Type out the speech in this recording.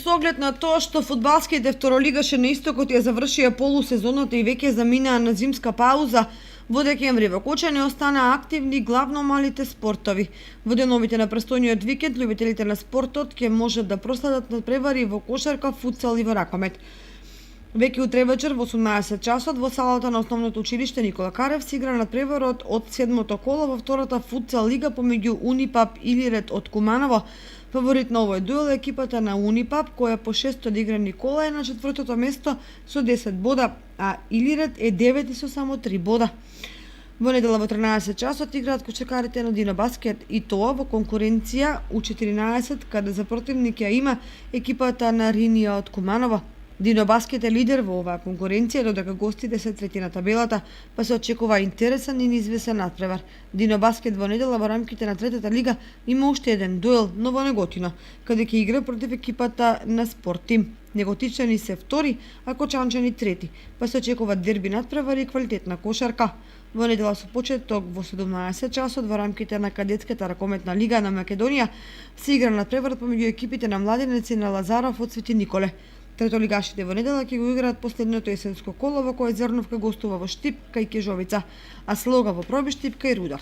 Со оглед на тоа што фудбалските второлигаши на истокот ја завршија полусезоната и веќе заминаа на зимска пауза, во декември во Кочани останаа активни главно малите спортови. Во деновите на престојниот викенд љубителите на спортот ќе можат да проследат надпревари во кошарка, футсал и во ракомет. Веќе утре вечер во 18 часот во салата на основното училиште Никола Карев се игра надпреварот од седмото коло во втората футсал лига помеѓу Унипап Илирет од Куманово. Фаворит на овој дуел е екипата на Унипап, која по 6 одиграни кола е на четвртото место со 10 бода, а Илирет е 9 со само 3 бода. Во недела во 13 часот играат кошаркарите на Дино Баскет и тоа во конкуренција U14, каде за противник ја има екипата на Ринија од Куманово. Дино Баскет е лидер во оваа конкуренција, додека гостите се трети на табелата, па се очекува интересен и неизвестен надпревар. Дино Баскет во недела во рамките на третата лига има уште еден дуел, но во Неготино, каде ќе игра против екипата на Спорт Тим. Неготичани се втори, а Кочанчани трети, па се очекува дерби надпревари и квалитетна кошарка. Во недела со почеток во 17 часот во рамките на кадетската ракометна лига на Македонија се игра надпреварот помеѓу екипите на Младенец и на Лазаров од Свети Николе. Третолигашите во недела ќе го играат последното есенско коло во кое Зерновка гостува во Штип кај Кежовица, а Слога во Проби, Штипка и Рудар.